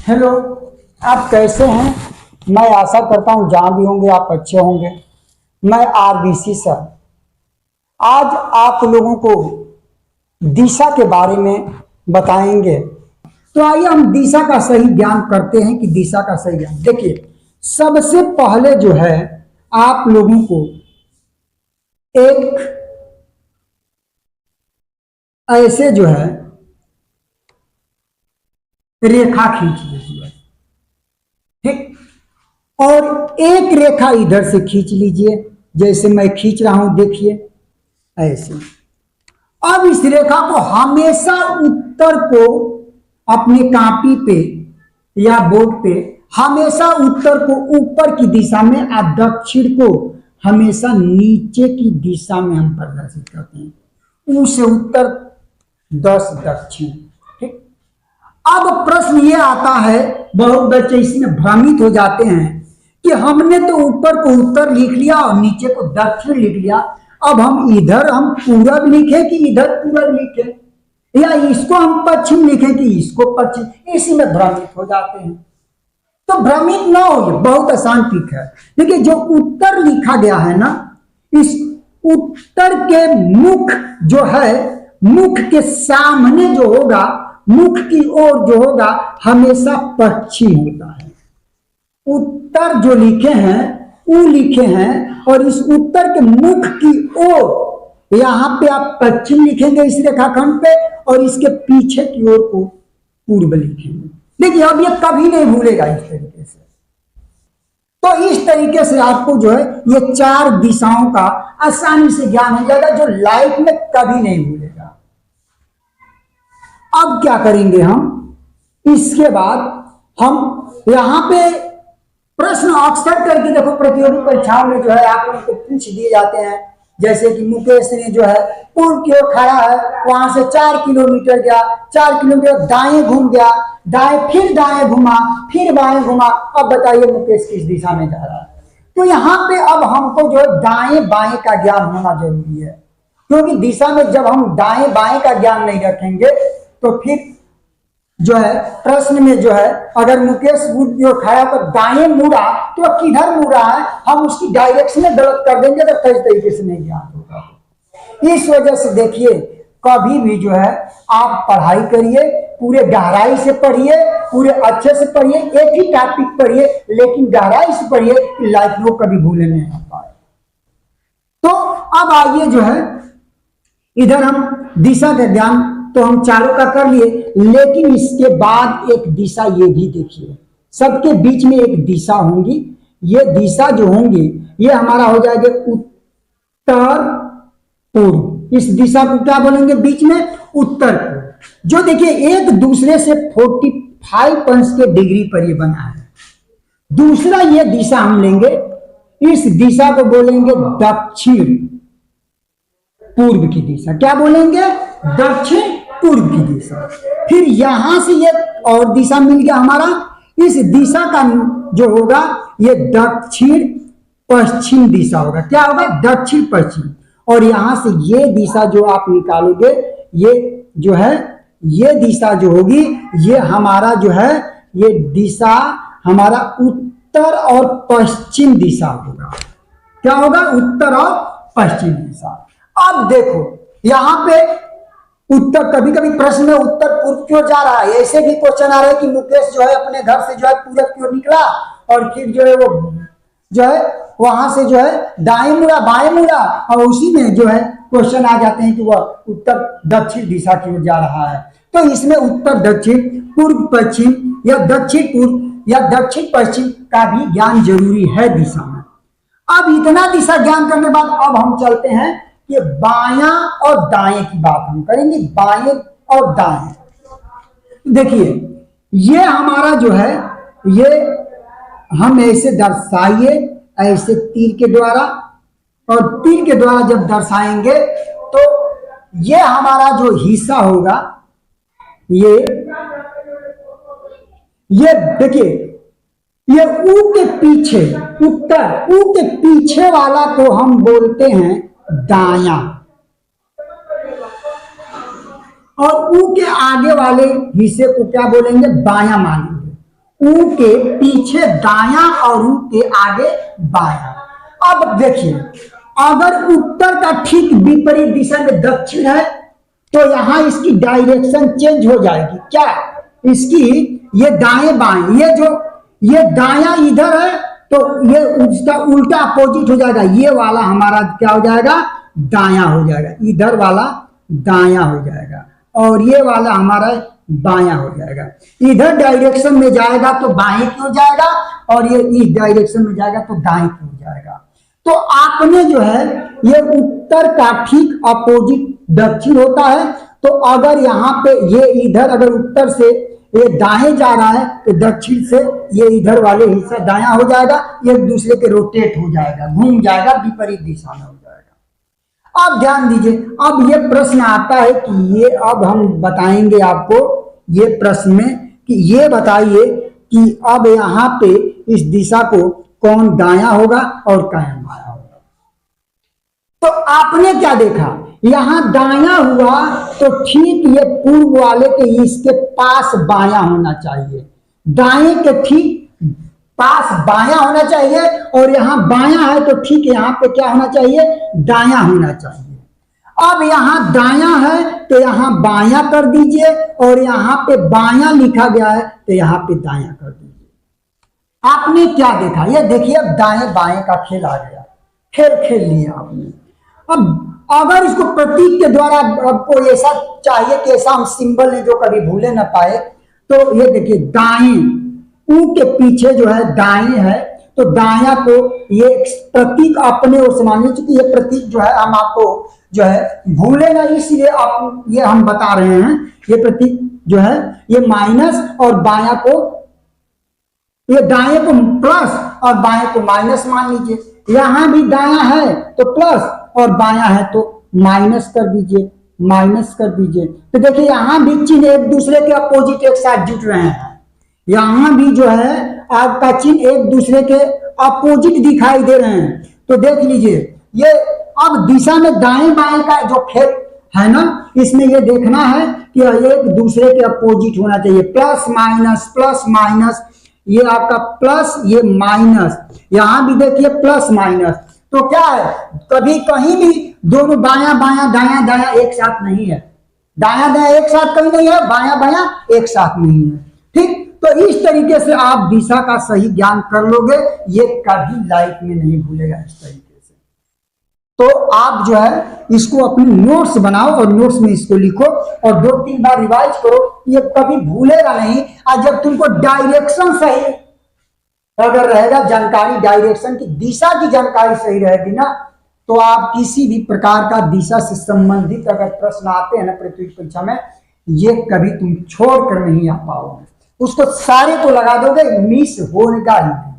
Hello, आप कैसे हैं? मैं आशा करता हूं जहां भी होंगे आप अच्छे होंगे। मैं आरबीसी सर आज आप लोगों को दिशा के बारे में बताएंगे। तो आइए हम दिशा का सही ज्ञान करते हैं कि दिशा का सही ज्ञान देखिए। सबसे पहले जो है आप लोगों को एक ऐसे जो है रेखा खींच लीजिए, ठीक। और एक रेखा इधर से खींच लीजिए, जैसे मैं खींच रहा हूं, देखिए ऐसे। अब इस रेखा को हमेशा उत्तर को अपने कॉपी पे या बोर्ड पे हमेशा उत्तर को ऊपर की दिशा में और दक्षिण को हमेशा नीचे की दिशा में हम प्रदर्शित करते हैं। ऊ से उत्तर 10 दक्षिण, ठीक। अब प्रश्न ये आता है, बहुत बच्चे इसमें भ्रमित हो जाते हैं कि हमने तो ऊपर को उत्तर लिख लिया और नीचे को दक्षिण लिख लिया, अब हम इधर हम पूरब लिखें कि इधर पूरब लिखें, या इसको हम पश्चिम लिखें कि इसको पश्चिम, इसी में भ्रमित हो जाते हैं। तो भ्रमित ना हो, बहुत आसान ट्रिक है। देखिए, जो उत्तर लिखा गया है ना, इस उत्तर के मुख जो है, मुख के सामने जो होगा, मुख की ओर जो होगा हमेशा पश्चिम होता है। उत्तर जो लिखे हैं वो लिखे हैं, और इस उत्तर के मुख की ओर यहां पे आप पश्चिम लिखेंगे इस रेखाखंड पे, और इसके पीछे की ओर को पूर्व लिखेंगे। देखिए, अब ये कभी नहीं भूलेगा इस तरीके से। तो इस तरीके से आपको जो है ये 4 दिशाओं का आसानी से ज्ञान हो जाएगा, जो लाइफ में कभी नहीं भूलेगा। अब क्या करेंगे हम, इसके बाद हम यहां पे प्रश्न अक्सर करके देखो, प्रतियोगी परीक्षाओं में जो है आप लोगों को पूछ दिए जाते हैं। जैसे कि मुकेश ने जो है पूर्व की ओर खड़ा है, वहां से 4 किलोमीटर गया, 4 किलोमीटर दाएं घूम गया, दाएं फिर दाएं घुमा, फिर बाएं घुमा। अब बताइए मुकेश किस दिशा में जा रहा है? तो यहाँ पे अब हमको जो है दाएं बाएं का ज्ञान होना जरूरी है, क्योंकि दिशा में जब हम दाएं बाएं का ज्ञान नहीं रखेंगे तो फिर जो है प्रश्न में जो है अगर मुकेश जो खड़ा तो दाएं मुड़ा तो किधर मुड़ा है, हम उसकी डायरेक्शन गलत कर देंगे तो कई तरीके से नहीं ज्ञान होगा। इस वजह से देखिए, कभी भी जो है आप पढ़ाई करिए, पूरे गहराई से पढ़िए, पूरे अच्छे से पढ़िए, एक ही टॉपिक पढ़िए, लेकिन गहराई से पढ़िए कि लाइफ में कभी भूले नहीं आ पाए। तो अब आइए जो है इधर हम दिशा का ज्ञान तो हम चारों का कर लिए, लेकिन इसके बाद एक दिशा ये भी देखिए, सबके बीच में एक दिशा होंगी। ये दिशा जो होंगी ये हमारा हो जाएगा उत्तर पूर्व। इस दिशा को क्या बोलेंगे बीच में? उत्तर पूर्व। जो देखिए एक दूसरे से 45 अंश के डिग्री पर ये बना है। दूसरा ये दिशा हम लेंगे, इस दिशा को बोलेंगे दक्षिण पूर्व की दिशा। क्या बोलेंगे? दक्षिण पूर्व की दिशा। फिर यहां से ये और दिशा मिल गया हमारा, इस दिशा का जो होगा ये दक्षिण पश्चिम दिशा होगा। क्या होगा? दक्षिण पश्चिम। और यहां से ये दिशा जो आप निकालोगे, ये जो है ये दिशा जो होगी ये हमारा जो है ये दिशा हमारा उत्तर और पश्चिम दिशा होगा। क्या होगा? उत्तर और पश्चिम दिशा। अब देखो यहां पे उत्तर, कभी कभी प्रश्न में उत्तर पूर्व क्यों जा रहा है, ऐसे भी क्वेश्चन आ रहा है कि मुकेश जो है अपने घर से जो है पूरब की ओर निकला और फिर जो है वो जो है वहां से जो है दाएं मुड़ा बाएं मुड़ा, और उसी में जो है क्वेश्चन आ जाते हैं कि वह उत्तर दक्षिण दिशा की ओर जा रहा है। तो इसमें उत्तर दक्षिण, पूर्व पश्चिम या दक्षिण पूर्व या दक्षिण पश्चिम का भी ज्ञान जरूरी है दिशा में। अब इतना दिशा ज्ञान करने के बाद अब हम चलते हैं कि बायां और दाएं की बात हम करेंगे। बाएं और दाएं देखिए, ये हमारा जो है ये हम ऐसे दर्शाइए, ऐसे तीर के द्वारा, और तीर के द्वारा जब दर्शाएंगे तो ये हमारा जो हिस्सा होगा ये देखिए, ये ऊ के पीछे, उत्तर ऊ के पीछे वाला को हम बोलते हैं दायां, और ऊ के आगे वाले हिस्से को क्या बोलेंगे? बायां मानेंगे। ऊ के पीछे दाया और ऊ के आगे बाया। अब देखिए, अगर उत्तर का ठीक विपरीत दिशा में दक्षिण है तो यहां इसकी डायरेक्शन चेंज हो जाएगी। क्या इसकी, ये दाएं बाएं, ये दाया इधर है तो ये उसका उल्टा अपोजिट हो जाएगा। ये वाला हमारा क्या हो जाएगा, दाया हो जाएगा, इधर वाला दाया हो जाएगा और ये वाला हमारा बाया हो जाएगा। इधर डायरेक्शन में जाएगा तो बाएं की हो जाएगा और ये इस डायरेक्शन में जाएगा तो दाएं की हो जाएगा। तो आपने जो है ये उत्तर का ठीक अपोजिट दक्षिण होता है, तो अगर यहाँ पे ये इधर अगर उत्तर से ये दाएं जा रहा है तो दक्षिण से ये इधर वाले हिस्सा दाया हो जाएगा, एक दूसरे के रोटेट हो जाएगा, घूम जाएगा, विपरीत दिशा में हो जाएगा। अब ध्यान दीजिए, अब ये प्रश्न आता है कि ये, अब हम बताएंगे आपको ये प्रश्न में कि ये बताइए कि अब यहाँ पे इस दिशा को कौन दाया होगा और कौन बाया होगा। तो आपने क्या देखा, यहां दाया हुआ तो ठीक ये पूर्व वाले के इसके पास बाया होना चाहिए, दाएं के ठीक पास बाया होना चाहिए, और यहां बाया है तो ठीक यहां पे क्या होना चाहिए, दाया होना चाहिए। अब यहां दाया है तो यहां बाया कर दीजिए, और यहां पे बाया लिखा गया है तो यहां पे दाया कर दीजिए। आपने क्या देखा, ये देखिए अब दाएं बाएं का खेल आ गया, खेल लिया आपने। अब अगर इसको प्रतीक के द्वारा आपको ऐसा चाहिए कि ऐसा हम सिंबल है जो कभी भूले ना पाए, तो ये देखिए दाएं, ऊ के पीछे जो है दाएं है, तो दाया को ये प्रतीक अपने ओर से मान लीजिए कि ये प्रतीक जो है हम आपको जो है भूले ना, इसलिए आप ये हम बता रहे हैं। ये प्रतीक जो है ये माइनस और बाया को, ये दाएं को प्लस और बाएं को माइनस मान लीजिए। यहां भी दाया है तो प्लस और बाया है तो माइनस कर दीजिए, माइनस कर दीजिए। तो देखिए यहां भी चिन्ह एक दूसरे के अपोजिट एक साथ जुट रहे हैं, यहां भी जो है आपका चिन्ह एक दूसरे के अपोजिट दिखाई दे रहे हैं। तो देख लीजिए, ये अब दिशा में दाएं बाएं का जो खेल है ना, इसमें ये देखना है कि एक दूसरे के अपोजिट होना चाहिए, प्लस माइनस, ये आपका प्लस ये माइनस, यहां भी देखिए प्लस माइनस। तो क्या है, कभी कहीं भी दोनों बाया बाया दाया दाया एक साथ नहीं है, दाया दाया एक साथ कहीं नहीं है, बाया बाया एक साथ नहीं है। ठीक, तो इस तरीके से आप दिशा का सही ज्ञान कर लोगे, ये कभी लाइफ में नहीं भूलेगा इस तरीके से। तो आप जो है इसको अपने नोट्स बनाओ और नोट्स में इसको लिखो और 2-3 बार रिवाइज करो, ये कभी भूलेगा नहीं। और जब तुमको डायरेक्शन सही अगर रहेगा, जानकारी डायरेक्शन की दिशा की जानकारी सही रहेगी ना, तो आप किसी भी प्रकार का दिशा से संबंधित अगर प्रश्न आते हैं ना प्रतियोगिता परीक्षा में, ये कभी तुम छोड़ कर नहीं आ पाओगे, उसको सारे को लगा दोगे, मिस होने का ही नहीं।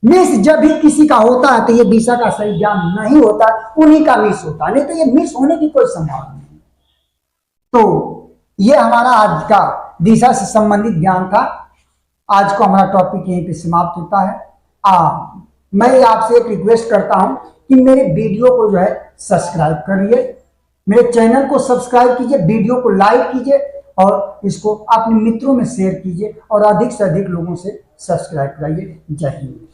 मिस जब भी किसी का होता है तो ये दिशा का सही ज्ञान नहीं होता, उन्हीं का मिस होता है, नहीं तो ये मिस होने की कोई संभावना नहीं। तो ये हमारा आज का दिशा से संबंधित ज्ञान था। आज को हमारा टॉपिक यहीं पे समाप्त होता है। मैं आपसे एक रिक्वेस्ट करता हूं कि मेरे वीडियो को जो है सब्सक्राइब करिए, मेरे चैनल को सब्सक्राइब कीजिए, वीडियो को लाइक कीजिए और इसको अपने मित्रों में शेयर कीजिए और अधिक से अधिक लोगों से सब्सक्राइब कराइए। जय हिंद।